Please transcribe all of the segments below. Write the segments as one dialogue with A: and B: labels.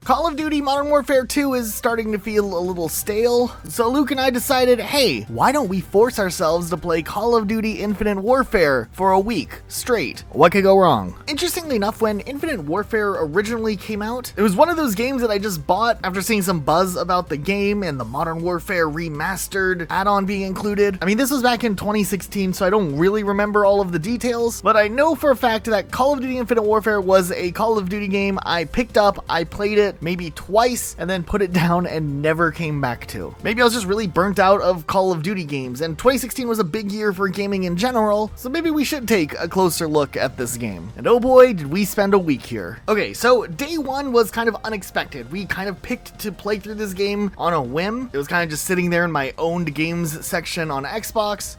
A: Call of Duty Modern Warfare 2 is starting to feel a little stale, so Luke and I decided, hey, why don't we force ourselves to play Call of Duty Infinite Warfare for a week straight? What could go wrong? Interestingly enough, when Infinite Warfare originally came out, it was one of those games that I just bought after seeing some buzz about the game and the Modern Warfare Remastered add-on being included. I mean, this was back in 2016, so I don't really remember all of the details, but I know for a fact that Call of Duty Infinite Warfare was a Call of Duty game I picked up, I played it maybe twice, and then put it down and never came back to. Maybe I was just really burnt out of Call of Duty games, and 2016 was a big year for gaming in general, so maybe we should take a closer look at this game. And oh boy, did we spend a week here. Okay, so day one was kind of unexpected. We kind of picked to play through this game on a whim. It was kind of just sitting there in my owned games section on Xbox.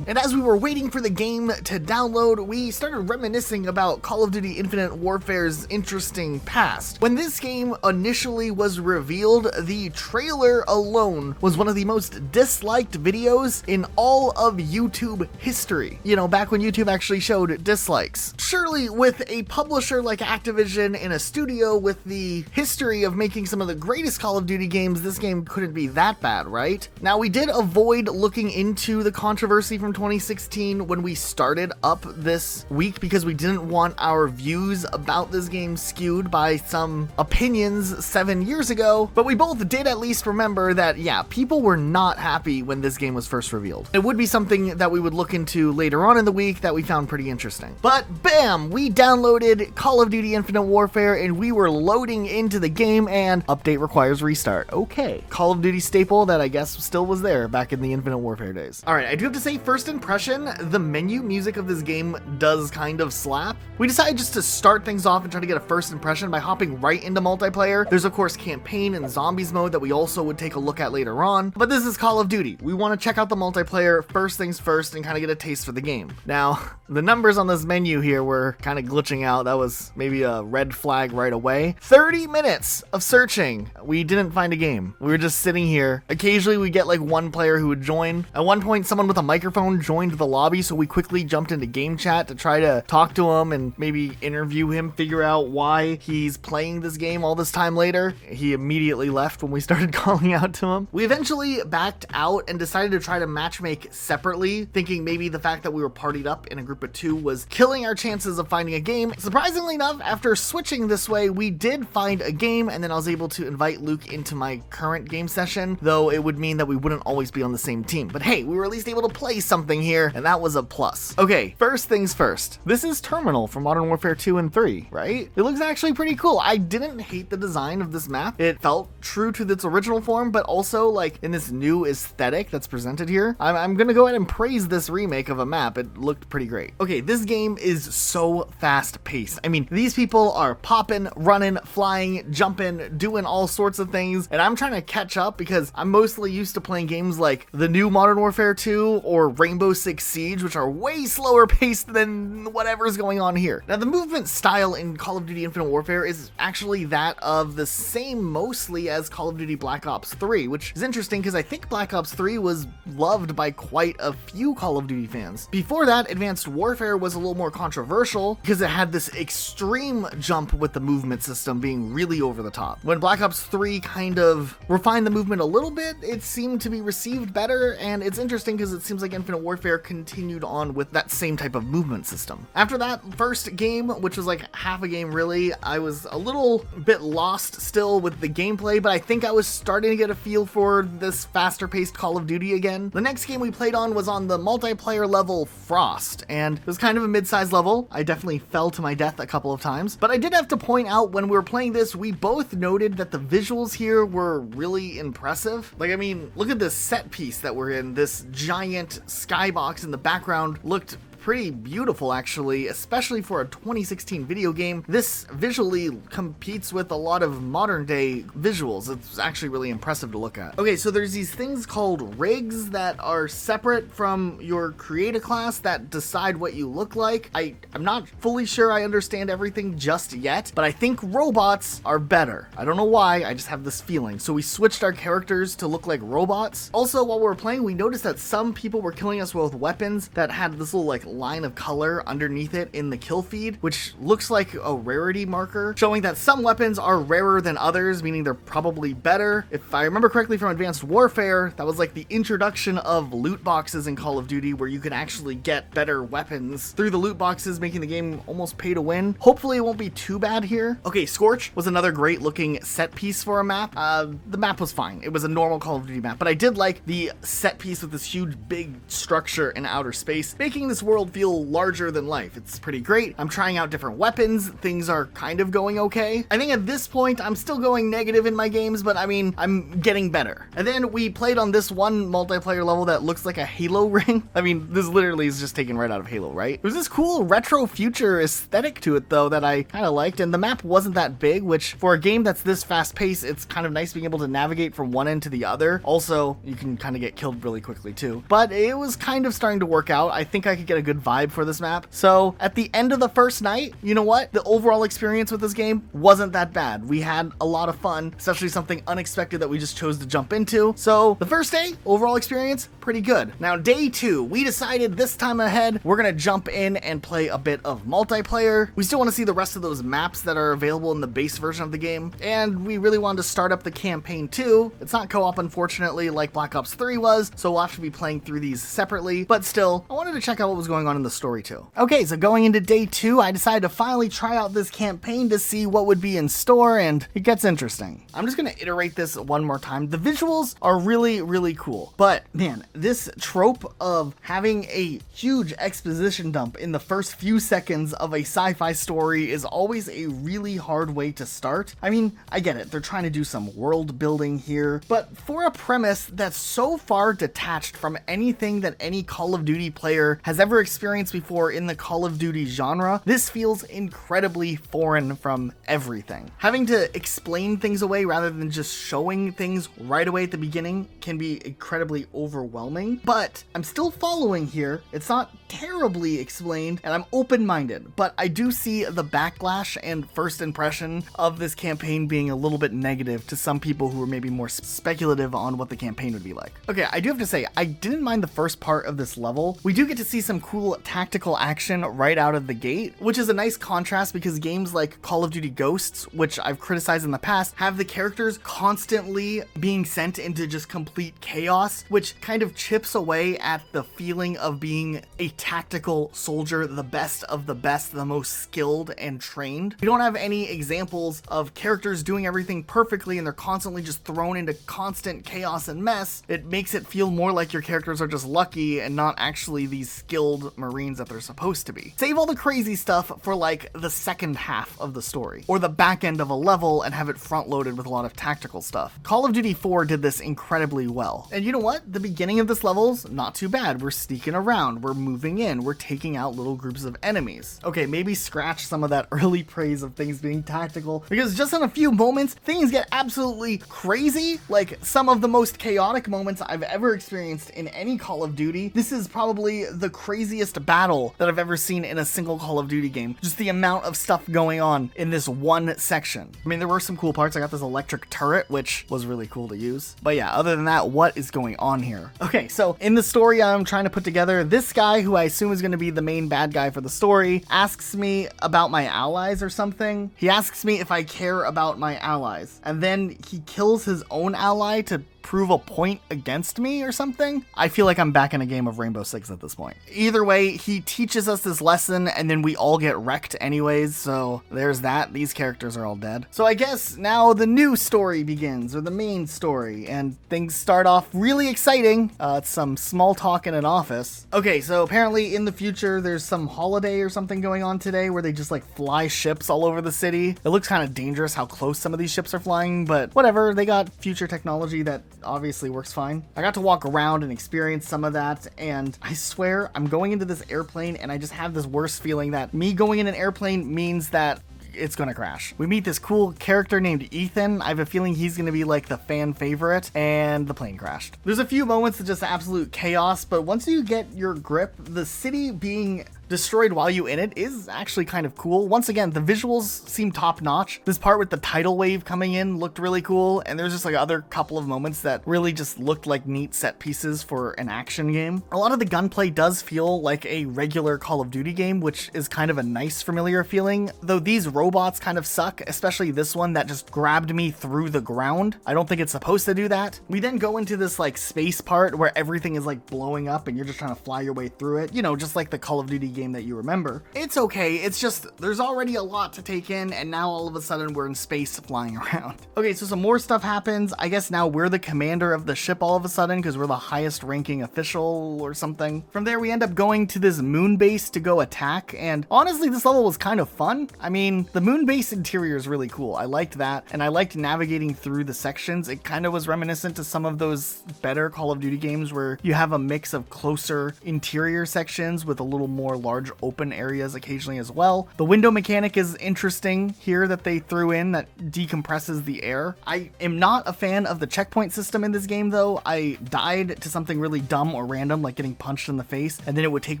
A: And as we were waiting for the game to download, we started reminiscing about Call of Duty Infinite Warfare's interesting past. When this game initially was revealed, the trailer alone was one of the most disliked videos in all of YouTube history. You know, back when YouTube actually showed dislikes. Surely with a publisher like Activision in a studio with the history of making some of the greatest Call of Duty games, this game couldn't be that bad, right? Now, we did avoid looking into the controversy from 2016 when we started up this week because we didn't want our views about this game skewed by some opinions 7 years ago, but we both did at least remember that, yeah, people were not happy when this game was first revealed. It would be something that we would look into later on in the week that we found pretty interesting. But bam, we downloaded Call of Duty Infinite Warfare and we were loading into the game and update requires restart. Okay, Call of Duty staple that I guess still was there back in the Infinite Warfare days. All right, I do have to say, first impression, the menu music of this game does kind of slap. We decided just to start things off and try to get a first impression by hopping right into multiplayer. There's of course campaign and zombies mode that we also would take a look at later on, but this is Call of Duty. We want to check out the multiplayer first things first and kind of get a taste for the game. Now, the numbers on this menu here were kind of glitching out. That was maybe a red flag right away. 30 minutes of searching. We didn't find a game. We were just sitting here. Occasionally we get like one player who would join. At one point, someone with a microphone joined the lobby, so we quickly jumped into game chat to try to talk to him and maybe interview him, figure out why he's playing this game all this time later. He immediately left when we started calling out to him. We eventually backed out and decided to try to matchmake separately, thinking maybe the fact that we were partied up in a group of two was killing our chances of finding a game. Surprisingly enough, after switching this way, we did find a game, and then I was able to invite Luke into my current game session, though it would mean that we wouldn't always be on the same team. But hey, we were at least able to play something here, and that was a plus. Okay, first things first. This is Terminal from Modern Warfare 2 and 3, right? It looks actually pretty cool. I didn't hate the design of this map. It felt true to its original form, but also like in this new aesthetic that's presented here. I'm gonna go ahead and praise this remake of a map. It looked pretty great. Okay, this game is so fast paced. I mean, these people are popping, running, flying, jumping, doing all sorts of things, and I'm trying to catch up because I'm mostly used to playing games like the new Modern Warfare 2 or Rainbow Six Siege, which are way slower paced than whatever's going on here. Now, the movement style in Call of Duty Infinite Warfare is actually that of the same mostly as Call of Duty Black Ops 3, which is interesting because I think Black Ops 3 was loved by quite a few Call of Duty fans. Before that, Advanced Warfare was a little more controversial because it had this extreme jump with the movement system being really over the top. When Black Ops 3 kind of refined the movement a little bit, it seemed to be received better, and it's interesting because it seems like Infinite Warfare continued on with that same type of movement system. After that first game, which was like half a game really, I was a little bit lost still with the gameplay, but I think I was starting to get a feel for this faster paced Call of Duty again. The next game we played on was on the multiplayer level Frost, and it was kind of a mid-sized level. I definitely fell to my death a couple of times, but I did have to point out when we were playing this, we both noted that the visuals here were really impressive. Like, I mean, look at this set piece that we're in. This giant skybox in the background looked pretty beautiful actually, especially for a 2016 video game. This visually competes with a lot of modern day visuals. It's actually really impressive to look at. Okay, so there's these things called rigs that are separate from your creator class that decide what you look like. I'm not fully sure I understand everything just yet, but I think robots are better. I don't know why, I just have this feeling. So we switched our characters to look like robots. Also, while we were playing, we noticed that some people were killing us with weapons that had this little like line of color underneath it in the kill feed, which looks like a rarity marker, showing that some weapons are rarer than others, meaning they're probably better. If I remember correctly from Advanced Warfare, that was like the introduction of loot boxes in Call of Duty, where you can actually get better weapons through the loot boxes, making the game almost pay to win. Hopefully it won't be too bad here. Okay, Scorch was another great looking set piece for a map. The map was fine. It was a normal Call of Duty map, but I did like the set piece with this huge big structure in outer space, making this world feel larger than life. It's pretty great. I'm trying out different weapons. Things are kind of going okay. I think at this point, I'm still going negative in my games, but I mean, I'm getting better. And then we played on this one multiplayer level that looks like a Halo ring. I mean, this literally is just taken right out of Halo, right? There's this cool retro future aesthetic to it though that I kind of liked, and the map wasn't that big, which for a game that's this fast paced, it's kind of nice being able to navigate from one end to the other. Also, you can kind of get killed really quickly too, but it was kind of starting to work out. I think I could get a good vibe for this map. So at the end of the first night, you know what? The overall experience with this game wasn't that bad. We had a lot of fun, especially something unexpected that we just chose to jump into. So the first day, overall experience, pretty good. Now day 2, we decided this time ahead, we're gonna jump in and play a bit of multiplayer. We still want to see the rest of those maps that are available in the base version of the game, and we really wanted to start up the campaign too. It's not co-op, unfortunately, like Black Ops 3 was, so we'll have to be playing through these separately, but still, I wanted to check out what was going on in the story too. Okay, so going into day 2, I decided to finally try out this campaign to see what would be in store, and it gets interesting. I'm just gonna iterate this one more time. The visuals are really, really cool, but man, this trope of having a huge exposition dump in the first few seconds of a sci-fi story is always a really hard way to start. I mean, I get it, they're trying to do some world building here, but for a premise that's so far detached from anything that any Call of Duty player has ever experienced before in the Call of Duty genre, this feels incredibly foreign from everything. Having to explain things away rather than just showing things right away at the beginning can be incredibly overwhelming, but I'm still following here. It's not terribly explained, and I'm open-minded, but I do see the backlash and first impression of this campaign being a little bit negative to some people who are maybe more speculative on what the campaign would be like. Okay, I do have to say, I didn't mind the first part of this level. We do get to see some cool tactical action right out of the gate, which is a nice contrast because games like Call of Duty Ghosts, which I've criticized in the past, have the characters constantly being sent into just complete chaos, which kind of chips away at the feeling of being a tactical soldier, the best of the best, the most skilled and trained. We don't have any examples of characters doing everything perfectly and they're constantly just thrown into constant chaos and mess. It makes it feel more like your characters are just lucky and not actually these skilled Marines that they're supposed to be. Save all the crazy stuff for like the second half of the story or the back end of a level and have it front loaded with a lot of tactical stuff. Call of Duty 4 did this incredibly well. And you know what? The beginning of this level's not too bad. We're sneaking around, we're moving in, we're taking out little groups of enemies. Okay, maybe scratch some of that early praise of things being tactical, because just in a few moments, things get absolutely crazy, like some of the most chaotic moments I've ever experienced in any Call of Duty. This is probably the craziest battle that I've ever seen in a single Call of Duty game. Just the amount of stuff going on in this one section. I mean, there were some cool parts. I got this electric turret, which was really cool to use. But yeah, other than that, what is going on here? Okay, so in the story I'm trying to put together, this guy, who I assume is going to be the main bad guy for the story, asks me about my allies or something. He asks me if I care about my allies, and then he kills his own ally to prove a point against me or something. I feel like I'm back in a game of Rainbow Six at this point. Either way, he teaches us this lesson and then we all get wrecked anyways, so there's that. These characters are all dead. So I guess now the new story begins, or the main story, and things start off really exciting. It's some small talk in an office. Okay, so apparently in the future there's some holiday or something going on today where they just like fly ships all over the city. It looks kind of dangerous how close some of these ships are flying, but whatever, they got future technology that obviously works fine. I got to walk around and experience some of that, and I swear I'm going into this airplane and I just have this worst feeling that me going in an airplane means that it's gonna crash. We meet this cool character named Ethan. I have a feeling he's gonna be like the fan favorite, and the plane crashed. There's a few moments of just absolute chaos, but once you get your grip, the city being destroyed while you in it is actually kind of cool. Once again, the visuals seem top notch. This part with the tidal wave coming in looked really cool, and there's just like other couple of moments that really just looked like neat set pieces for an action game. A lot of the gunplay does feel like a regular Call of Duty game, which is kind of a nice familiar feeling, though these robots kind of suck, especially this one that just grabbed me through the ground. I don't think it's supposed to do that. We then go into this like space part where everything is like blowing up and you're just trying to fly your way through it, you know, just like the Call of Duty game that you remember. It's okay, it's just there's already a lot to take in, and now all of a sudden we're in space flying around. Okay, so some more stuff happens. I guess now we're the commander of the ship all of a sudden because we're the highest ranking official or something. From there we end up going to this moon base to go attack, and honestly this level was kind of fun. I mean, the moon base interior is really cool. I liked that, and I liked navigating through the sections. It kind of was reminiscent to some of those better Call of Duty games where you have a mix of closer interior sections with a little more large open areas occasionally as well. The window mechanic is interesting here that they threw in that decompresses the air. I am not a fan of the checkpoint system in this game though. I died to something really dumb or random, like getting punched in the face, and then it would take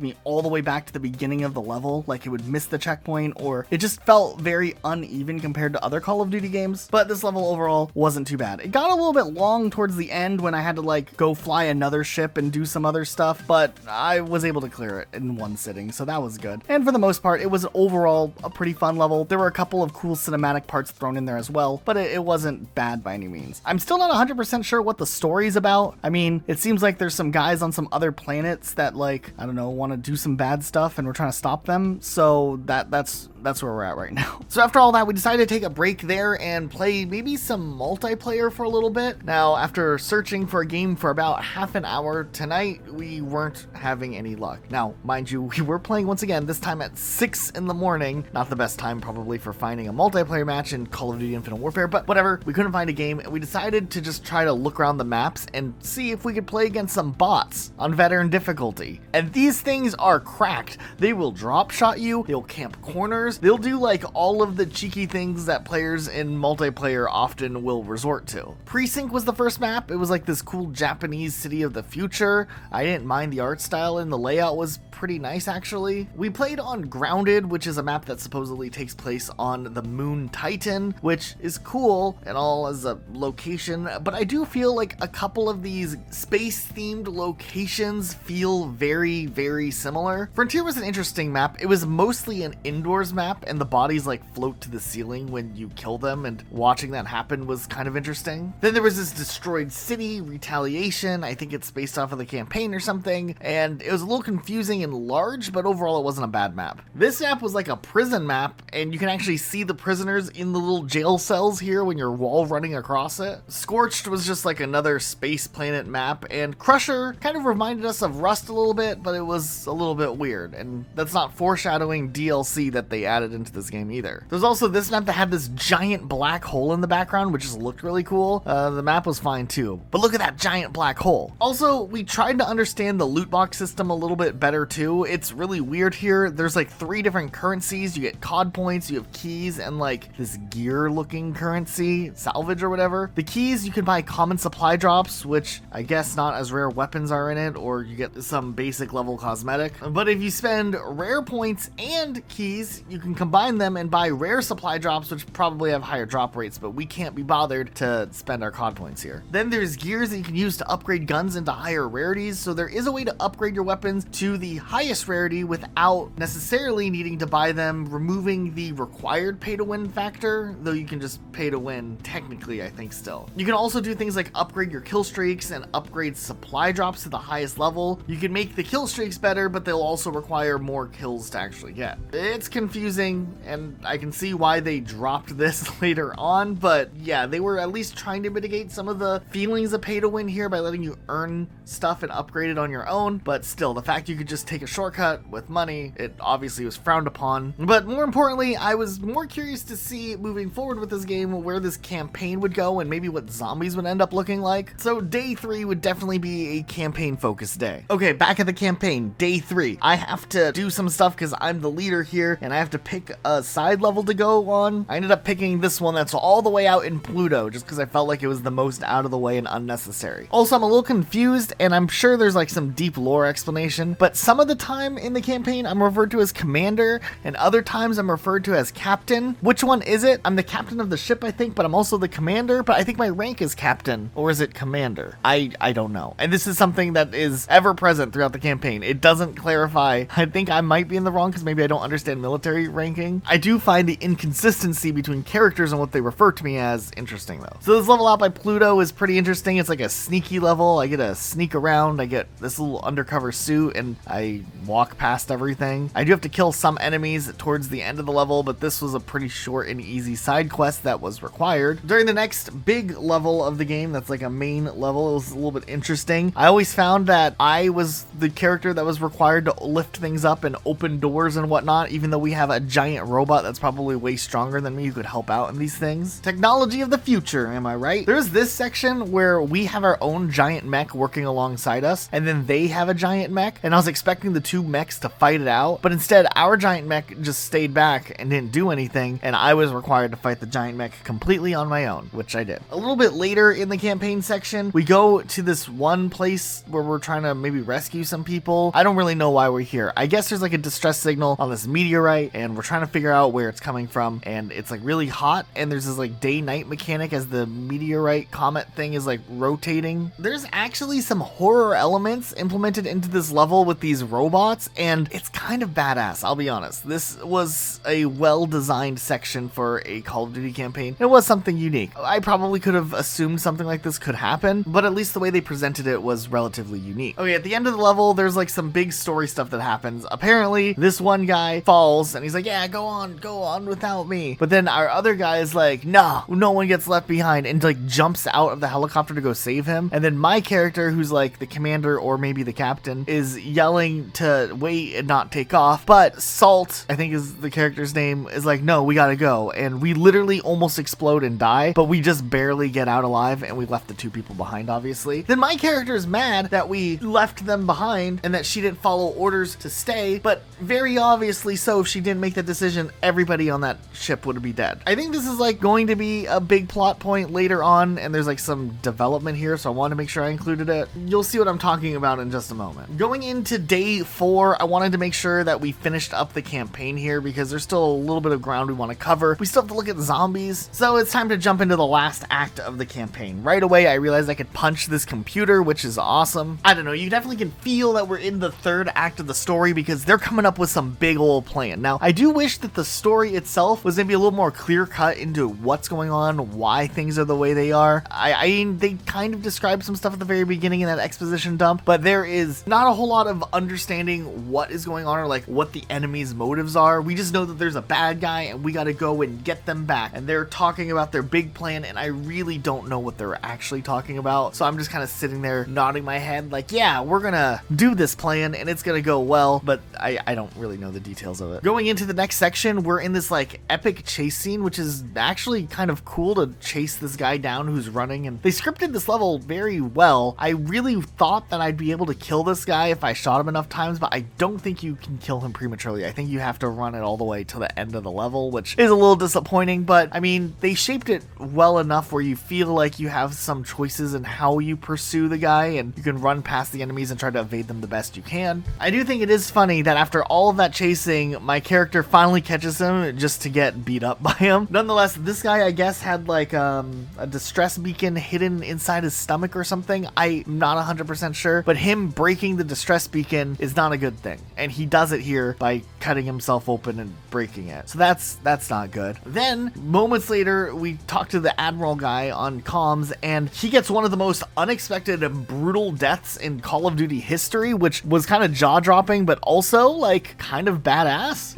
A: me all the way back to the beginning of the level, like it would miss the checkpoint, or it just felt very uneven compared to other Call of Duty games. But this level overall wasn't too bad. It got a little bit long towards the end when I had to like go fly another ship and do some other stuff, but I was able to clear it in one sitting, so that was good. And for the most part, it was overall a pretty fun level. There were a couple of cool cinematic parts thrown in there as well, but it wasn't bad by any means. I'm still not 100% sure what the story's about. I mean, it seems like there's some guys on some other planets that, like, I don't know, want to do some bad stuff and we're trying to stop them, so that's where we're at right now. So after all that, we decided to take a break there and play maybe some multiplayer for a little bit. Now, after searching for a game for about half an hour tonight, we weren't having any luck. Now, mind you, we were playing once again, this time at 6 in the morning. Not the best time probably for finding a multiplayer match in Call of Duty Infinite Warfare, but whatever. We couldn't find a game, and we decided to just try to look around the maps and see if we could play against some bots on veteran difficulty. And these things are cracked. They will drop shot you, they'll camp corners, they'll do like all of the cheeky things that players in multiplayer often will resort to. Precinct was the first map. It was like this cool Japanese city of the future. I didn't mind the art style, and the layout was pretty nice actually. We played on Grounded, which is a map that supposedly takes place on the moon Titan, which is cool and all as a location, but I do feel like a couple of these space-themed locations feel very, very similar. Frontier was an interesting map. It was mostly an indoors map, and the bodies like float to the ceiling when you kill them, and watching that happen was kind of interesting. Then there was this destroyed city, Retaliation. I think it's based off of the campaign or something, and it was a little confusing and large, but overall it wasn't a bad map. This map was like a prison map, and you can actually see the prisoners in the little jail cells here when you're wall running across it. Scorched was just like another space planet map, and Crusher kind of reminded us of Rust a little bit, but it was a little bit weird, and that's not foreshadowing DLC that they added into this game either. There's also this map that had this giant black hole in the background, which just looked really cool. The map was fine too, but look at that giant black hole. Also, we tried to understand the loot box system a little bit better too. It's really weird here. There's like 3 different currencies. You get COD points, you have keys, and like this gear looking currency, salvage or whatever. The keys, you can buy common supply drops, which I guess not as rare weapons are in it, or you get some basic level cosmetic. But if you spend rare points and keys, you can combine them and buy rare supply drops, which probably have higher drop rates, but we can't be bothered to spend our COD points here. Then there's gears that you can use to upgrade guns into higher rarities, so there is a way to upgrade your weapons to the highest rarity without necessarily needing to buy them, removing the required pay to win factor, though you can just pay to win technically, I think still. You can also do things like upgrade your kill streaks and upgrade supply drops to the highest level. You can make the kill streaks better, but they'll also require more kills to actually get. It's confusing, and I can see why they dropped this later on, but yeah, they were at least trying to mitigate some of the feelings of pay to win here by letting you earn stuff and upgrade it on your own, but still, the fact you could just take a shortcut with money, it obviously was frowned upon. But more importantly, I was more curious to see moving forward with this game where this campaign would go and maybe what zombies would end up looking like. So day 3 would definitely be a campaign focused day. Okay, back at the campaign, day 3. I have to do some stuff because I'm the leader here and I have to pick a side level to go on. I ended up picking this one that's all the way out in Pluto just because I felt like it was the most out of the way and unnecessary. Also, I'm a little confused, and I'm sure there's like some deep lore explanation, but some of the time in the the campaign, I'm referred to as Commander, and other times I'm referred to as Captain. Which one is it? I'm the captain of the ship, I think, but I'm also the commander, but I think my rank is Captain, or is it Commander? I don't know. And this is something that is ever present throughout the campaign. It doesn't clarify. I think I might be in the wrong because maybe I don't understand military ranking. I do find the inconsistency between characters and what they refer to me as interesting, though. So this level out by Pluto is pretty interesting. It's like a sneaky level. I get to sneak around. I get this little undercover suit, and I walk past everything. I do have to kill some enemies towards the end of the level, but this was a pretty short and easy side quest that was required. During the next big level of the game, that's like a main level, it was a little bit interesting. I always found that I was the character that was required to lift things up and open doors and whatnot, even though we have a giant robot that's probably way stronger than me who could help out in these things. Technology of the future, am I right? There's this section where we have our own giant mech working alongside us, and then they have a giant mech, and I was expecting the two mechs to fight it out, but instead our giant mech just stayed back and didn't do anything, and I was required to fight the giant mech completely on my own, which I did. A little bit later in the campaign section, we go to this one place where we're trying to maybe rescue some people. I don't really know why we're here. I guess there's like a distress signal on this meteorite, and we're trying to figure out where it's coming from, and it's like really hot, and there's this like day-night mechanic as the meteorite comet thing is like rotating. There's actually some horror elements implemented into this level with these robots, and it's kind of badass, I'll be honest. This was a well-designed section for a Call of Duty campaign. It was something unique. I probably could have assumed something like this could happen, but at least the way they presented it was relatively unique. Okay, at the end of the level, there's like some big story stuff that happens. Apparently, this one guy falls, and he's like, yeah, go on without me. But then our other guy is like, no one gets left behind, and like jumps out of the helicopter to go save him. And then my character, who's like the commander or maybe the captain, is yelling to wait and not take off. But Salt, I think is the character's name, is like, no, we gotta go. And we literally almost explode and die, but we just barely get out alive, and we left the two people behind, obviously. Then my character is mad that we left them behind and that she didn't follow orders to stay, but very obviously so, if she didn't make that decision, everybody on that ship would be dead. I think this is like going to be a big plot point later on, and there's like some development here, so I want to make sure I included it. You'll see what I'm talking about in just a moment. Going into day 4, I wanted to make sure that we finished up the campaign here because there's still a little bit of ground we want to cover. We still have to look at zombies, so it's time to jump into the last act of the campaign. Right away, I realized I could punch this computer, which is awesome. I don't know, you definitely can feel that we're in the third act of the story because they're coming up with some big old plan. Now, I do wish that the story itself was maybe a little more clear cut into what's going on, why things are the way they are. I mean, they kind of described some stuff at the very beginning in that exposition dump, but there is not a whole lot of understanding what is going on or like what the enemy's motives are. We just know that there's a bad guy and we gotta go and get them back, and they're talking about their big plan, and I really don't know what they're actually talking about, so I'm just kind of sitting there nodding my head like, yeah, we're gonna do this plan and it's gonna go well, but I don't really know the details of it. Going into the next section, we're in this like epic chase scene, which is actually kind of cool to chase this guy down who's running, and they scripted this level very well. I really thought that I'd be able to kill this guy if I shot him enough times, but I don't think you can kill him prematurely. I think you have to run it all the way to the end of the level, which is a little disappointing, but I mean, they shaped it well enough where you feel like you have some choices in how you pursue the guy, and you can run past the enemies and try to evade them the best you can. I do think it is funny that after all of that chasing, my character finally catches him just to get beat up by him. Nonetheless, this guy, I guess, had like a distress beacon hidden inside his stomach or something. I'm not 100% sure, but him breaking the distress beacon is not a good thing, and he does it here by cutting himself open and breaking it. So that's not good. Then moments later, we talk to the Admiral guy on comms, and he gets one of the most unexpected and brutal deaths in Call of Duty history, which was kind of jaw-dropping, but also like kind of badass.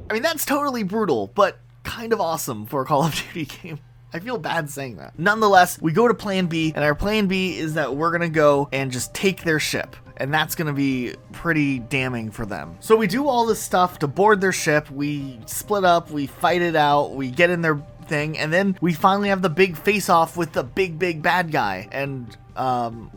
A: I mean, that's totally brutal, but kind of awesome for a Call of Duty game. I feel bad saying that. Nonetheless, we go to plan B, and our plan B is that we're gonna go and just take their ship, and that's gonna be pretty damning for them. So we do all this stuff to board their ship, we split up, we fight it out, we get in their thing, and then we finally have the big face-off with the big bad guy, and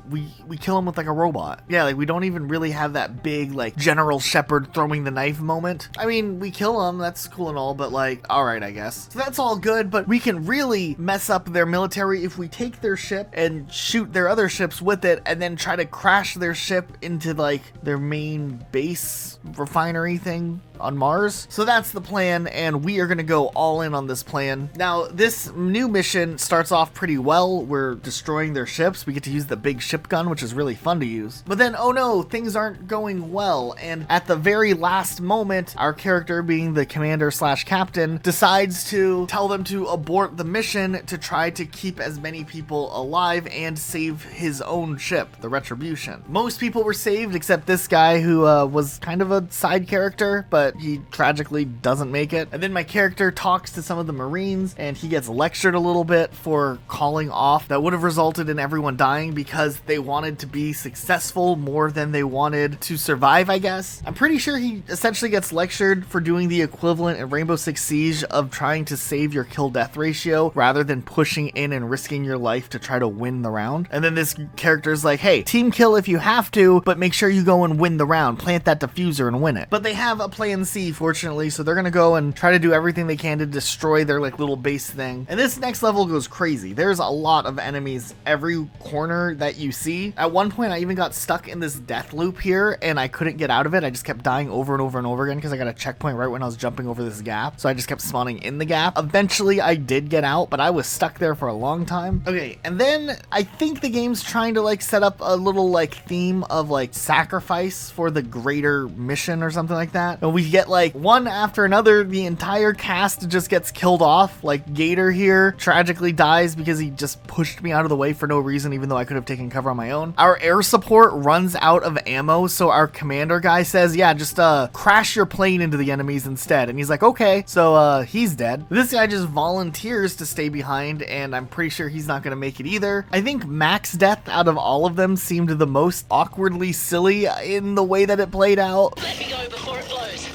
A: we kill him with like a robot. Yeah, like we don't even really have that big like General Shepard throwing the knife moment. I mean, we kill him, that's cool and all, but like, all right, I guess. So that's all good, but we can really mess up their military if we take their ship and shoot their other ships with it and then try to crash their ship into like their main base refinery thing on Mars. So that's the plan, and we are going to go all in on this plan. Now, this new mission starts off pretty well. We're destroying their ships. We get to use the big ship gun, which is really fun to use. But then, oh no, things aren't going well, and at the very last moment, our character, being the commander slash captain, decides to tell them to abort the mission to try to keep as many people alive and save his own ship, the Retribution. Most people were saved except this guy who was kind of a side character, but he tragically doesn't make it. And then my character talks to some of the Marines, and he gets lectured a little bit for calling off. That would have resulted in everyone dying because they wanted to be successful more than they wanted to survive, I guess. I'm pretty sure he essentially gets lectured for doing the equivalent in Rainbow Six Siege of trying to save your kill-death ratio rather than pushing in and risking your life to try to win the round. And then this character's like, hey, team kill if you have to, but make sure you go and win the round. Plant that diffuser and win it. But they have a plan C, fortunately, so they're gonna go and try to do everything they can to destroy their like little base thing. And this next level goes crazy. There's a lot of enemies every corner that you see. At one point I even got stuck in this death loop here and I couldn't get out of it. I just kept dying over and over and over again because I got a checkpoint right when I was jumping over this gap, so I just kept spawning in the gap. Eventually I did get out, but I was stuck there for a long time. Okay, and then I think the game's trying to like set up a little like theme of like sacrifice for the greater mission or something like that. And we get like one after another, the entire cast just gets killed off. Like Gator here tragically dies because he just pushed me out of the way for no reason, even though I could have taken cover on my own. Our air support runs out of ammo, so our commander guy says, yeah, just crash your plane into the enemies instead. And he's like, okay, so he's dead. This guy just volunteers to stay behind, and I'm pretty sure he's not gonna make it either. I think Mac's death out of all of them seemed the most awkwardly silly in the way that it played out.
B: Let me go before it blows.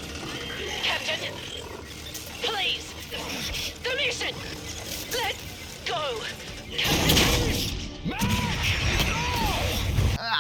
B: Captain, please. The mission. Let go.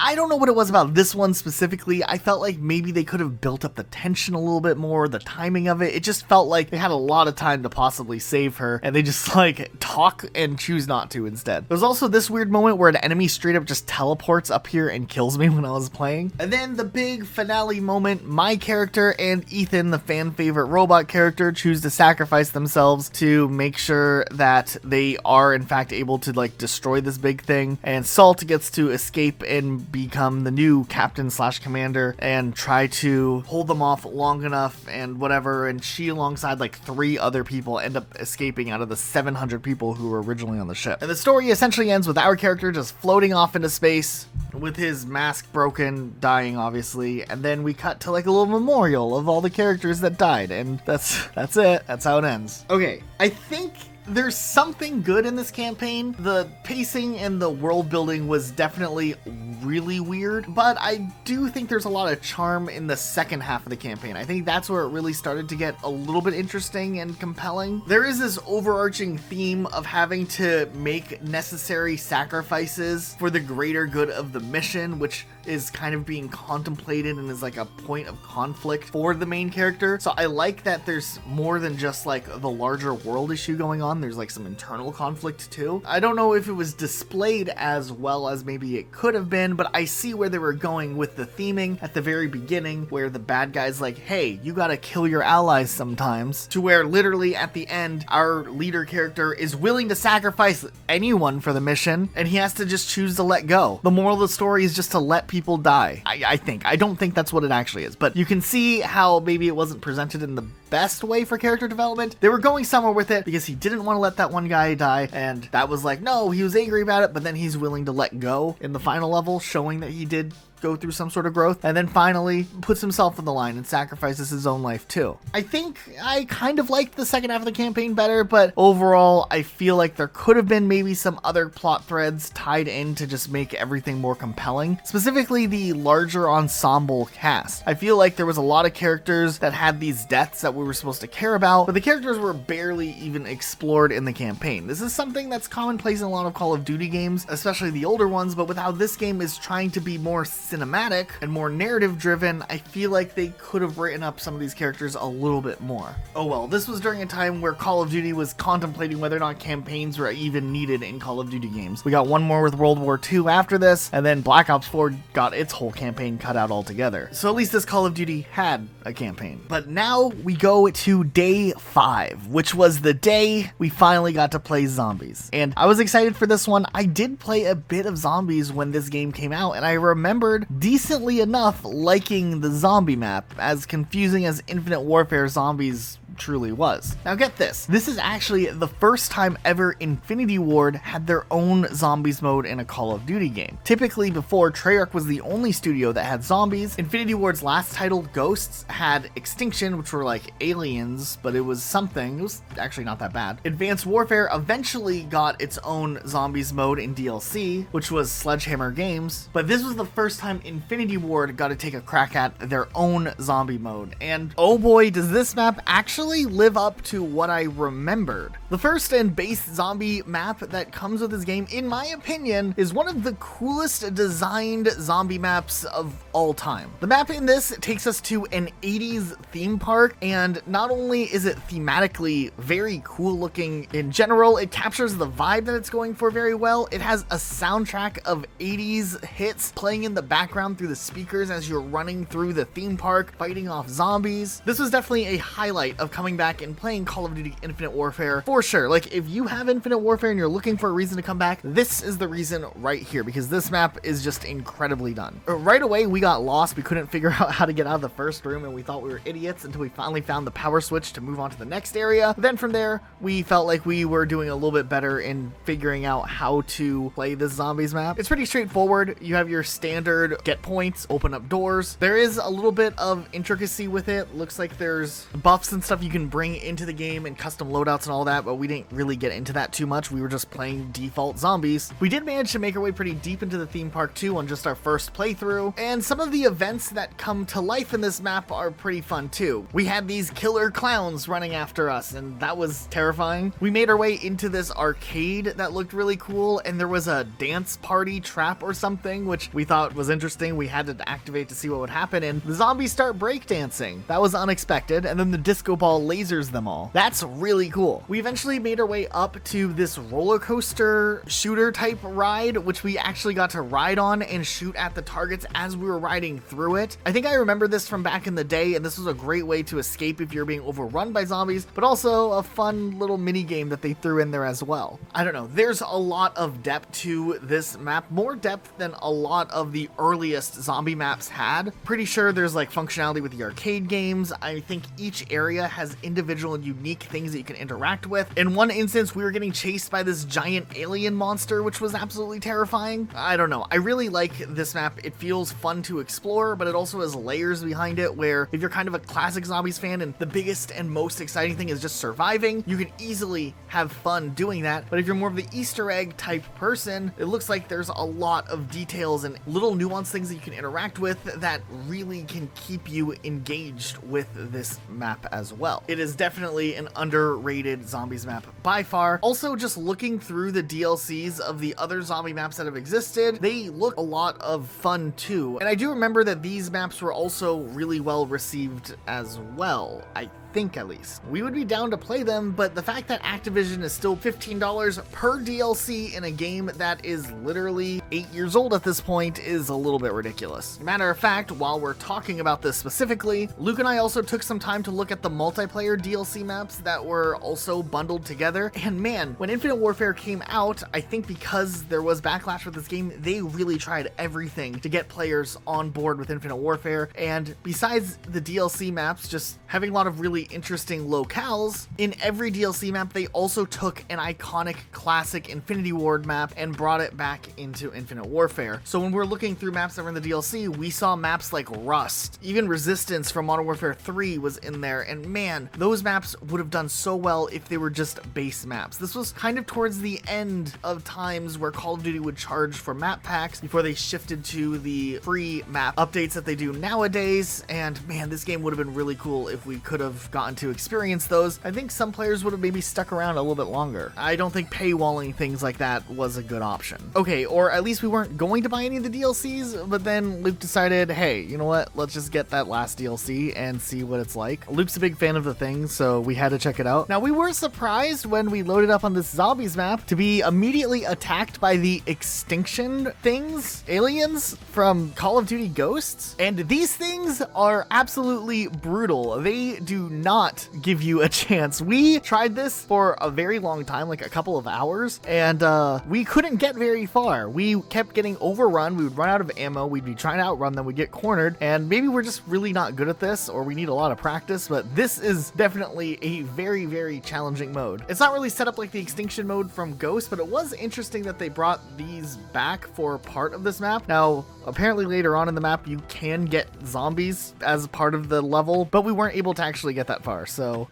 A: I don't know what it was about this one specifically. I felt like maybe they could have built up the tension a little bit more, the timing of it. It just felt like they had a lot of time to possibly save her, and they just like talk and choose not to instead. There's also this weird moment where an enemy straight up just teleports up here and kills me when I was playing. And then the big finale moment, my character and Ethan, the fan favorite robot character, choose to sacrifice themselves to make sure that they are in fact able to like destroy this big thing. And Salt gets to escape and become the new captain slash commander and try to hold them off long enough and whatever, and she alongside like 3 other people end up escaping out of the 700 people who were originally on the ship. And the story essentially ends with our character just floating off into space with his mask broken, dying obviously, and then we cut to like a little memorial of all the characters that died, and that's it. That's how it ends. Okay, I think there's something good in this campaign. The pacing and the world building was definitely really weird, but I do think there's a lot of charm in the second half of the campaign. I think that's where it really started to get a little bit interesting and compelling. There is this overarching theme of having to make necessary sacrifices for the greater good of the mission, which is kind of being contemplated and is like a point of conflict for the main character. So I like that there's more than just like the larger world issue going on. There's like some internal conflict too. I don't know if it was displayed as well as maybe it could have been, but I see where they were going with the theming at the very beginning, where the bad guy's like, hey, you gotta kill your allies sometimes, to where literally at the end, our leader character is willing to sacrifice anyone for the mission, and he has to just choose to let go. The moral of the story is just to let people die. I think. I don't think that's what it actually is, but you can see how maybe it wasn't presented in the best way for character development. They were going somewhere with it because he didn't want to let that one guy die, and that was like, no, he was angry about it, but then he's willing to let go in the final level, showing that he did go through some sort of growth, and then finally puts himself on the line and sacrifices his own life too. I think I kind of liked the second half of the campaign better, but overall I feel like there could have been maybe some other plot threads tied in to just make everything more compelling, specifically the larger ensemble cast. I feel like there was a lot of characters that had these deaths that we were supposed to care about, but the characters were barely even explored in the campaign. This is something that's commonplace in a lot of Call of Duty games, especially the older ones, but with how this game is trying to be more cinematic and more narrative driven, I feel like they could have written up some of these characters a little bit more. Oh well, this was during a time where Call of Duty was contemplating whether or not campaigns were even needed in Call of Duty games. We got one more with World War II after this, and then Black Ops 4 got its whole campaign cut out altogether. So at least this Call of Duty had a campaign. But now we go to day 5, which was the day we finally got to play zombies. And I was excited for this one. I did play a bit of zombies when this game came out, and I remembered decently enough liking the zombie map, as confusing as Infinite Warfare Zombies truly was. Now get this is actually the first time ever Infinity Ward had their own zombies mode in a Call of Duty game. Typically before, Treyarch was the only studio that had zombies. Infinity Ward's last title, Ghosts, had Extinction, which were like aliens, but it was something. It was actually not that bad. Advanced Warfare eventually got its own zombies mode in DLC, which was Sledgehammer Games, but this was the first time Infinity Ward got to take a crack at their own zombie mode, and oh boy, does this map actually live up to what I remembered. The first and base zombie map that comes with this game, in my opinion, is one of the coolest designed zombie maps of all time. The map in this takes us to an 80s theme park, and not only is it thematically very cool looking in general, it captures the vibe that it's going for very well. It has a soundtrack of 80s hits playing in the background through the speakers as you're running through the theme park, fighting off zombies. This was definitely a highlight of coming back and playing Call of Duty Infinite Warfare for sure. Like, if you have Infinite Warfare and you're looking for a reason to come back, this is the reason right here, because this map is just incredibly done. Right away, we got lost. We couldn't figure out how to get out of the first room, and we thought we were idiots until we finally found the power switch to move on to the next area. Then from there, we felt like we were doing a little bit better in figuring out how to play this zombies map. It's pretty straightforward. You have your standard get points, open up doors. There is a little bit of intricacy with it. Looks like there's buffs and stuff you can bring into the game and custom loadouts and all that, but we didn't really get into that too much. We were just playing default zombies. We did manage to make our way pretty deep into the theme park too on just our first playthrough, and some of the events that come to life in this map are pretty fun too. We had these killer clowns running after us, and that was terrifying. We made our way into this arcade that looked really cool, and there was a dance party trap or something, which we thought was interesting. We had to activate to see what would happen, and the zombies start breakdancing. That was unexpected, and then the disco ball lasers them all. That's really cool. We eventually made our way up to this roller coaster shooter type ride, which we actually got to ride on and shoot at the targets as we were riding through it. I think I remember this from back in the day, and this was a great way to escape if you're being overrun by zombies, but also a fun little mini game that they threw in there as well. I don't know, there's a lot of depth to this map, more depth than a lot of the earliest zombie maps had. Pretty sure there's like functionality with the arcade games. I think each area has individual and unique things that you can interact with. In one instance, we were getting chased by this giant alien monster, which was absolutely terrifying. I don't know, I really like this map. It feels fun to explore, but it also has layers behind it where if you're kind of a classic zombies fan and the biggest and most exciting thing is just surviving, you can easily have fun doing that. But if you're more of the Easter egg type person, it looks like there's a lot of details and little nuanced things that you can interact with that really can keep you engaged with this map as well. It is definitely an underrated zombies map by far. Also, just looking through the DLCs of the other zombie maps that have existed, they look a lot of fun too. And I do remember that these maps were also really well received as well, I think at least. We would be down to play them, but the fact that Activision is still $15 per DLC in a game that is literally 8 years old at this point is a little bit ridiculous. Matter of fact, while we're talking about this specifically, Luke and I also took some time to look at the multiplayer DLC maps that were also bundled together, and man, when Infinite Warfare came out, I think because there was backlash with this game, they really tried everything to get players on board with Infinite Warfare, and besides the DLC maps, just having a lot of really really interesting locales, in every DLC map, they also took an iconic classic Infinity Ward map and brought it back into Infinite Warfare. So when we're looking through maps that were in the DLC, we saw maps like Rust, even Resistance from Modern Warfare 3 was in there, and man, those maps would have done so well if they were just base maps. This was kind of towards the end of times where Call of Duty would charge for map packs before they shifted to the free map updates that they do nowadays, and man, this game would have been really cool if we could have gotten to experience those. I think some players would have maybe stuck around a little bit longer. I don't think paywalling things like that was a good option. Okay, or at least we weren't going to buy any of the DLCs, but then Luke decided, hey, you know what, let's just get that last DLC and see what it's like. Luke's a big fan of the thing, so we had to check it out. Now, we were surprised when we loaded up on this zombies map to be immediately attacked by the extinction things, aliens from Call of Duty Ghosts, and these things are absolutely brutal. They do not give you a chance. We tried this for a very long time, like a couple of hours, and we couldn't get very far. We kept getting overrun. We would run out of ammo. We'd be trying to outrun them. We'd get cornered, and maybe we're just really not good at this, or we need a lot of practice, but this is definitely a very, very challenging mode. It's not really set up like the extinction mode from Ghost, but it was interesting that they brought these back for part of this map. Now, apparently later on in the map, you can get zombies as part of the level, but we weren't able to actually get that far, so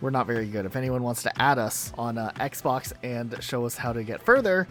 A: we're not very good. If anyone wants to add us on Xbox and show us how to get further,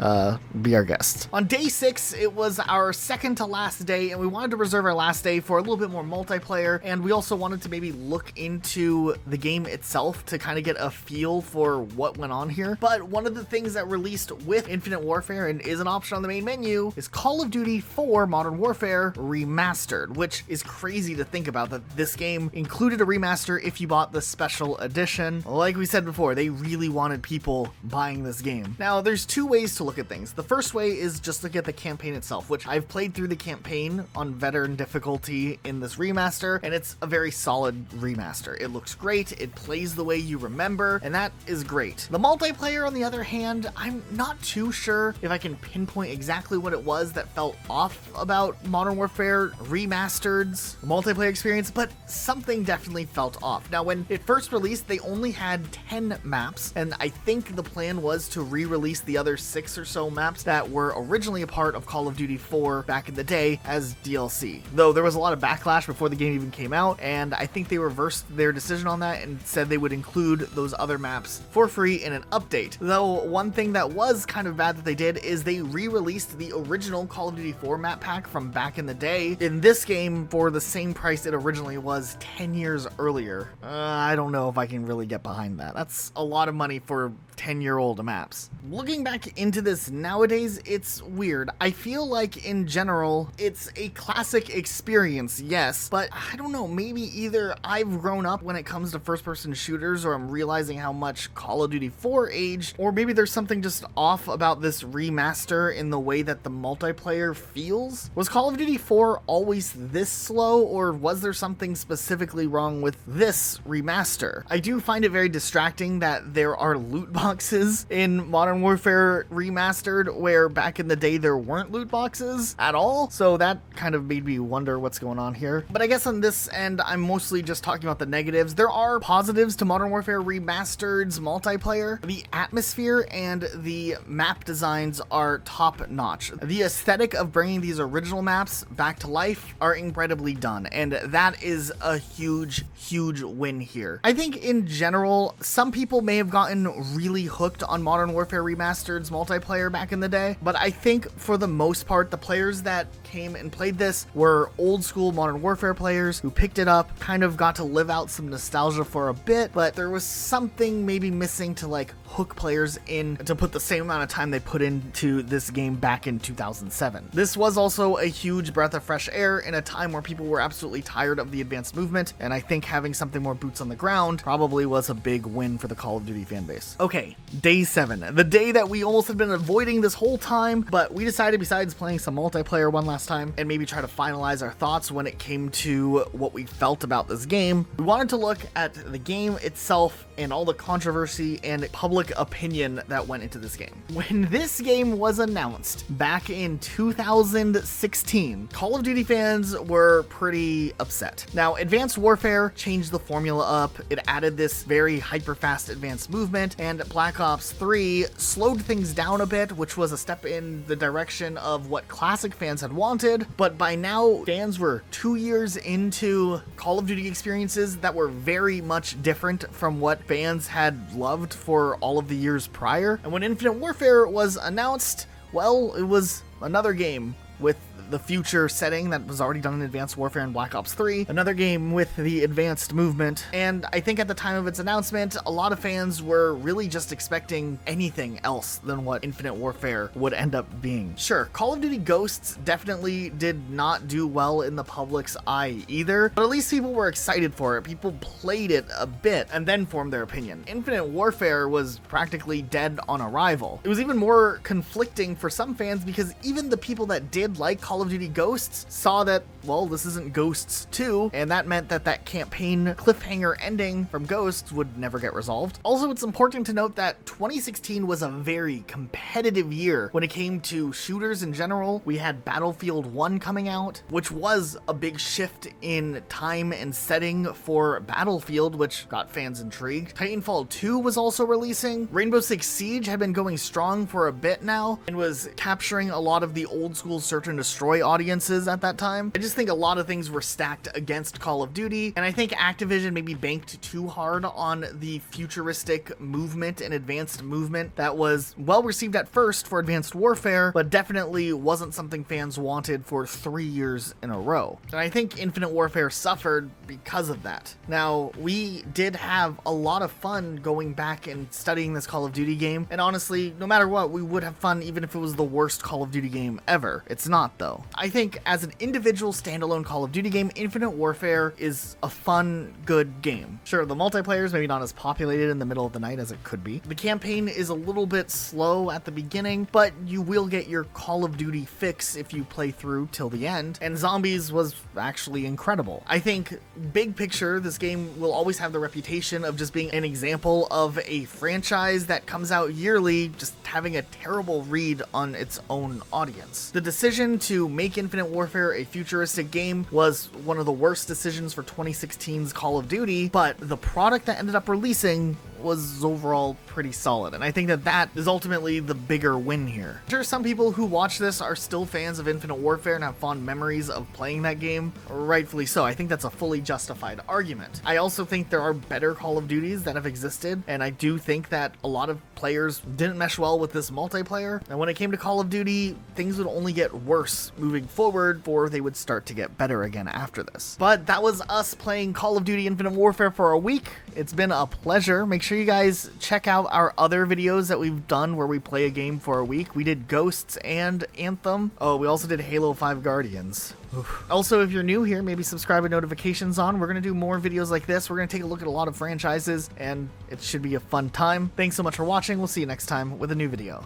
A: be our guest. On day 6, it was our second to last day, and we wanted to reserve our last day for a little bit more multiplayer, and we also wanted to maybe look into the game itself to kind of get a feel for what went on here. But one of the things that released with Infinite Warfare and is an option on the main menu is Call of Duty 4 Modern Warfare Remastered, which is crazy to think about that this game included a remaster if you bought the special edition. Like we said before, they really wanted people buying this game. Now, there's two ways to look at things. The first way is just look at the campaign itself, which I've played through the campaign on veteran difficulty in this remaster, and it's a very solid remaster. It looks great, it plays the way you remember, and that is great. The multiplayer, on the other hand, I'm not too sure if I can pinpoint exactly what it was that felt off about Modern Warfare Remastered's multiplayer experience, but something definitely felt off. Now, when it first released, they only had 10 maps, and I think the plan was to re-release the other 6 or so maps that were originally a part of Call of Duty 4 back in the day as DLC. Though there was a lot of backlash before the game even came out, and I think they reversed their decision on that and said they would include those other maps for free in an update. Though one thing that was kind of bad that they did is they re-released the original Call of Duty 4 map pack from back in the day in this game for the same price it originally was 10 years earlier. I don't know if I can really get behind that. That's a lot of money for 10-year-old maps. Looking back into this nowadays, it's weird. I feel like in general, it's a classic experience, yes, but I don't know, maybe either I've grown up when it comes to first-person shooters, or I'm realizing how much Call of Duty 4 aged, or maybe there's something just off about this remaster in the way that the multiplayer feels. Was Call of Duty 4 always this slow, or was there something specifically wrong with this remaster? I do find it very distracting that there are loot boxes in Modern Warfare Remastered, where back in the day there weren't loot boxes at all, so that kind of made me wonder what's going on here. But I guess on this end, I'm mostly just talking about the negatives. There are positives to Modern Warfare Remastered's multiplayer. The atmosphere and the map designs are top-notch. The aesthetic of bringing these original maps back to life are incredibly done, and that is a huge, huge win here. I think in general, some people may have gotten really hooked on Modern Warfare Remastered's multiplayer back in the day, but I think for the most part, the players that came and played this were old school Modern Warfare players who picked it up, kind of got to live out some nostalgia for a bit, but there was something maybe missing to like hook players in to put the same amount of time they put into this game back in 2007. This was also a huge breath of fresh air in a time where people were absolutely tired of the advanced movement, and I think having something more boots on the ground probably was a big win for the Call of Duty fanbase. Okay, Finally, day 7, the day that we almost had been avoiding this whole time, but we decided, besides playing some multiplayer one last time and maybe try to finalize our thoughts when it came to what we felt about this game, we wanted to look at the game itself and all the controversy and public opinion that went into this game. When this game was announced back in 2016, Call of Duty fans were pretty upset. Now, Advanced Warfare changed the formula up. It added this very hyper-fast advanced movement, and Black Ops 3 slowed things down a bit, which was a step in the direction of what classic fans had wanted. But by now, fans were 2 years into Call of Duty experiences that were very much different from what fans had loved for all of the years prior. And when Infinite Warfare was announced, well, it was another game with the future setting that was already done in Advanced Warfare and Black Ops 3, another game with the advanced movement, and I think at the time of its announcement, a lot of fans were really just expecting anything else than what Infinite Warfare would end up being. Sure, Call of Duty Ghosts definitely did not do well in the public's eye either, but at least people were excited for it. People played it a bit and then formed their opinion. Infinite Warfare was practically dead on arrival. It was even more conflicting for some fans because even the people that did like Call of Duty Ghosts saw that, well, this isn't Ghosts 2, and that meant that that campaign cliffhanger ending from Ghosts would never get resolved. Also, it's important to note that 2016 was a very competitive year when it came to shooters in general. We had Battlefield 1 coming out, which was a big shift in time and setting for Battlefield, which got fans intrigued. Titanfall 2 was also releasing. Rainbow Six Siege had been going strong for a bit now and was capturing a lot of the old school search and destroy audiences at that time. I just think a lot of things were stacked against Call of Duty, and I think Activision maybe banked too hard on the futuristic movement and advanced movement that was well received at first for Advanced Warfare, but definitely wasn't something fans wanted for 3 years in a row. And I think Infinite Warfare suffered because of that. Now, we did have a lot of fun going back and studying this Call of Duty game, and honestly, no matter what, we would have fun even if it was the worst Call of Duty game ever. It's not, though. I think as an individual standalone Call of Duty game, Infinite Warfare is a fun, good game. Sure, the multiplayer is maybe not as populated in the middle of the night as it could be. The campaign is a little bit slow at the beginning, but you will get your Call of Duty fix if you play through till the end, and Zombies was actually incredible. I think, big picture, this game will always have the reputation of just being an example of a franchise that comes out yearly just having a terrible read on its own audience. The decision to make Infinite Warfare a futuristic game was one of the worst decisions for 2016's Call of Duty, but the product that ended up releasing was overall pretty solid, and I think that that is ultimately the bigger win here. I'm sure some people who watch this are still fans of Infinite Warfare and have fond memories of playing that game, rightfully so. I think that's a fully justified argument. I also think there are better Call of Duties that have existed, and I do think that a lot of players didn't mesh well with this multiplayer, and when it came to Call of Duty, things would only get worse moving forward before they would start to get better again after this. But that was us playing Call of Duty Infinite Warfare for a week. It's been a pleasure. Make sure you guys check out our other videos that we've done where we play a game for a week. We did Ghosts and Anthem. Oh, we also did Halo 5 Guardians. Oof. Also, if you're new here, maybe subscribe with notifications on. We're going to do more videos like this. We're going to take a look at a lot of franchises, and it should be a fun time. Thanks so much for watching. We'll see you next time with a new video.